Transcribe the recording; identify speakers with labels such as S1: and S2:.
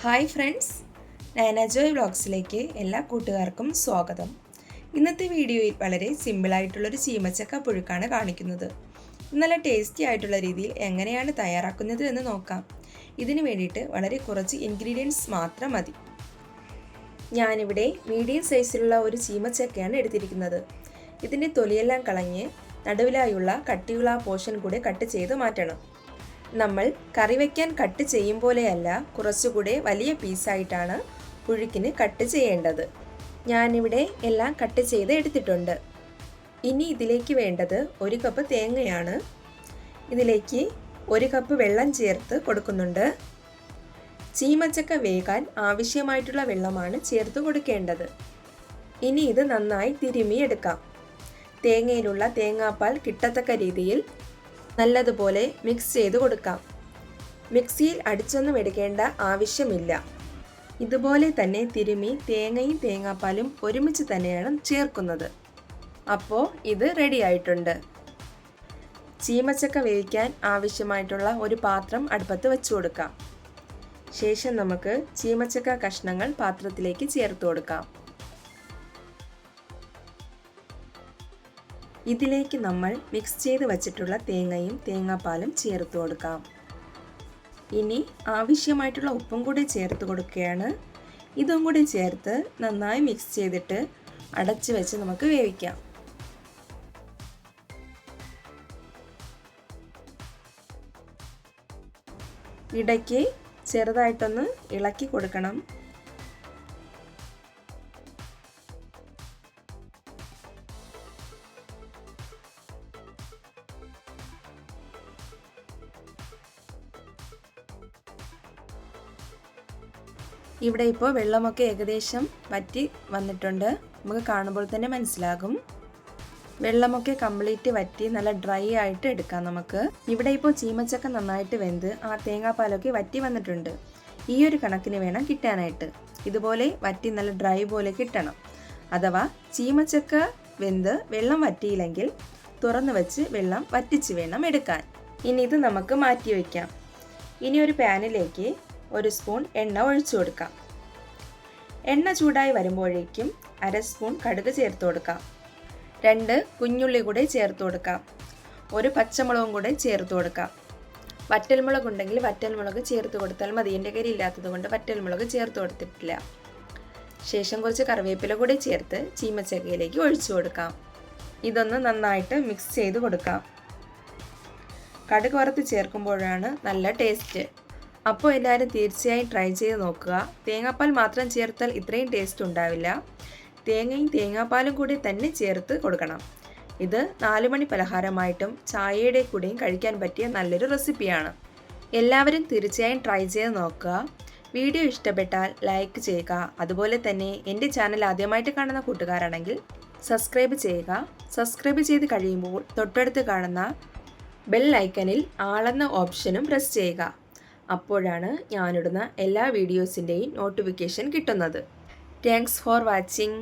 S1: Hi friends, Nayana Joy വ്ളോഗ്സിലേക്ക് എല്ലാ കൂട്ടുകാർക്കും സ്വാഗതം. ഇന്നത്തെ വീഡിയോയിൽ വളരെ സിമ്പിളായിട്ടുള്ളൊരു ചീമച്ചക്ക പുഴുക്കാണ് കാണിക്കുന്നത്. നല്ല ടേസ്റ്റി ആയിട്ടുള്ള രീതിയിൽ എങ്ങനെയാണ് തയ്യാറാക്കുന്നത് എന്ന് നോക്കാം. ഇതിന് വേണ്ടിയിട്ട് വളരെ കുറച്ച് ഇൻഗ്രീഡിയൻസ് മാത്രം മതി. ഞാനിവിടെ മീഡിയം സൈസിലുള്ള ഒരു ചീമച്ചക്കയാണ് എടുത്തിരിക്കുന്നത്. ഇതിൻ്റെ തൊലിയെല്ലാം കളഞ്ഞ് നടുവിലായുള്ള കട്ടിയുള്ള പോർഷൻ കൂടെ കട്ട് ചെയ്ത് മാറ്റണം. നമ്മൾ കറി വയ്ക്കാൻ കട്ട് ചെയ്യും പോലെയല്ല, കുറച്ചുകൂടെ വലിയ പീസായിട്ടാണ് പുഴുക്കിന് കട്ട് ചെയ്യേണ്ടത്. ഞാനിവിടെ എല്ലാം കട്ട് ചെയ്ത് എടുത്തിട്ടുണ്ട്. ഇനി ഇതിലേക്ക് വേണ്ടത് 1 കപ്പ് തേങ്ങയാണ്. ഇതിലേക്ക് 1 കപ്പ് വെള്ളം ചേർത്ത് കൊടുക്കുന്നുണ്ട്. ചീമച്ചക്ക വേകാൻ ആവശ്യമായിട്ടുള്ള വെള്ളമാണ് ചേർത്ത് കൊടുക്കേണ്ടത്. ഇനി ഇത് നന്നായി തിരുമിയെടുക്കാം. തേങ്ങയിലുള്ള തേങ്ങാപ്പാൽ കിട്ടത്തക്ക രീതിയിൽ നല്ലതുപോലെ മിക്സ് ചെയ്ത് കൊടുക്കാം. മിക്സിയിൽ അടിച്ചൊന്നും എടുക്കേണ്ട ആവശ്യമില്ല. ഇതുപോലെ തന്നെ തിരുമി തേങ്ങയും തേങ്ങാപ്പാലും ഒരുമിച്ച് തന്നെയാണ് ചേർക്കുന്നത്. അപ്പോൾ ഇത് റെഡി ആയിട്ടുണ്ട്. ചീമച്ചക്ക വേവിക്കാൻ ആവശ്യമായിട്ടുള്ള ഒരു പാത്രം അടുപ്പത്ത് വെച്ച് കൊടുക്കാം. ശേഷം നമുക്ക് ചീമച്ചക്ക കഷ്ണങ്ങൾ പാത്രത്തിലേക്ക് ചേർത്ത് കൊടുക്കാം. ഇതിലേക്ക് നമ്മൾ മിക്സ് ചെയ്ത് വച്ചിട്ടുള്ള തേങ്ങയും തേങ്ങാപ്പാലും ചേർത്ത് കൊടുക്കാം. ഇനി ആവശ്യമായിട്ടുള്ള ഉപ്പും കൂടി ചേർത്ത് കൊടുക്കുകയാണ്. ഇതും കൂടി ചേർത്ത് നന്നായി മിക്സ് ചെയ്തിട്ട് അടച്ച് വെച്ച് നമുക്ക് വേവിക്കാം. ഇടയ്ക്ക് ചെറുതായിട്ടൊന്ന് ഇളക്കി കൊടുക്കണം. ഇവിടെ ഇപ്പോൾ വെള്ളമൊക്കെ ഏകദേശം വറ്റി വന്നിട്ടുണ്ട്. നമുക്ക് കാണുമ്പോൾ തന്നെ മനസ്സിലാകും. വെള്ളമൊക്കെ കംപ്ലീറ്റ് വറ്റി നല്ല ഡ്രൈ ആയിട്ട് എടുക്കാം നമുക്ക്. ഇവിടെ ഇപ്പോൾ ചീമച്ചക്ക നന്നായിട്ട് വെന്ത് ആ തേങ്ങാപ്പാലൊക്കെ വറ്റി വന്നിട്ടുണ്ട്. ഈ ഒരു കണക്കിന് വേണം കിട്ടാനായിട്ട്. ഇതുപോലെ വറ്റി നല്ല ഡ്രൈ പോലെ കിട്ടണം. അഥവാ ചീമച്ചക്ക വെന്ത് വെള്ളം വറ്റിയില്ലെങ്കിൽ തുറന്ന് വെച്ച് വെള്ളം വറ്റിച്ച് വേണം എടുക്കാൻ. ഇനി ഇത് നമുക്ക് മാറ്റി വയ്ക്കാം. ഇനി ഒരു പാനിലേക്ക് 1 സ്പൂൺ എണ്ണ ഒഴിച്ചു കൊടുക്കാം. എണ്ണ ചൂടായി വരുമ്പോഴേക്കും 1/2 സ്പൂൺ കടുക് ചേർത്ത് കൊടുക്കാം. 2 കുഞ്ഞുള്ളി കൂടെ ചേർത്ത് കൊടുക്കാം. 1 പച്ചമുളകും കൂടെ ചേർത്ത് കൊടുക്കാം. വറ്റൽമുളക് ഉണ്ടെങ്കിൽ വറ്റൽമുളക് ചേർത്ത് കൊടുത്താൽ മതി. എൻ്റെ കയ്യിൽ ഇല്ലാത്തത് കൊണ്ട് വറ്റൽമുളക് ചേർത്ത് കൊടുത്തിട്ടില്ല. ശേഷം കുറച്ച് കറിവേപ്പില കൂടെ ചേർത്ത് ചീമച്ചക്കയിലേക്ക് ഒഴിച്ചു കൊടുക്കാം. ഇതൊന്ന് നന്നായിട്ട് മിക്സ് ചെയ്ത് കൊടുക്കാം. കടുക് വറുത്ത് ചേർക്കുമ്പോഴാണ് നല്ല ടേസ്റ്റ്. അപ്പോൾ എല്ലാവരും തീർച്ചയായും ട്രൈ ചെയ്ത് നോക്കുക. തേങ്ങാപ്പാൽ മാത്രം ചേർത്താൽ ഇത്രയും ടേസ്റ്റ് ഉണ്ടാവില്ല. തേങ്ങയും തേങ്ങാപ്പാലും കൂടി തന്നെ ചേർത്ത് കൊടുക്കണം. ഇത് 4 മണി പലഹാരമായിട്ടും ചായയുടെ കൂടെയും കഴിക്കാൻ പറ്റിയ നല്ലൊരു റെസിപ്പിയാണ്. എല്ലാവരും തീർച്ചയായും ട്രൈ ചെയ്ത് നോക്കുക. വീഡിയോ ഇഷ്ടപ്പെട്ടാൽ ലൈക്ക് ചെയ്യുക. അതുപോലെ തന്നെ എൻ്റെ ചാനൽ ആദ്യമായിട്ട് കാണുന്ന കൂട്ടുകാരാണെങ്കിൽ സബ്സ്ക്രൈബ് ചെയ്യുക. സബ്സ്ക്രൈബ് ചെയ്ത് കഴിയുമ്പോൾ തൊട്ടടുത്ത് കാണുന്ന ബെൽ ഐക്കണിൽ ആളെന്ന ഓപ്ഷനും പ്രസ് ചെയ്യുക. അപ്പോഴാണ് ഞാനിടുന്ന എല്ലാ വീഡിയോസിൻ്റെയും നോട്ടിഫിക്കേഷൻ കിട്ടുന്നത്. Thanks for watching.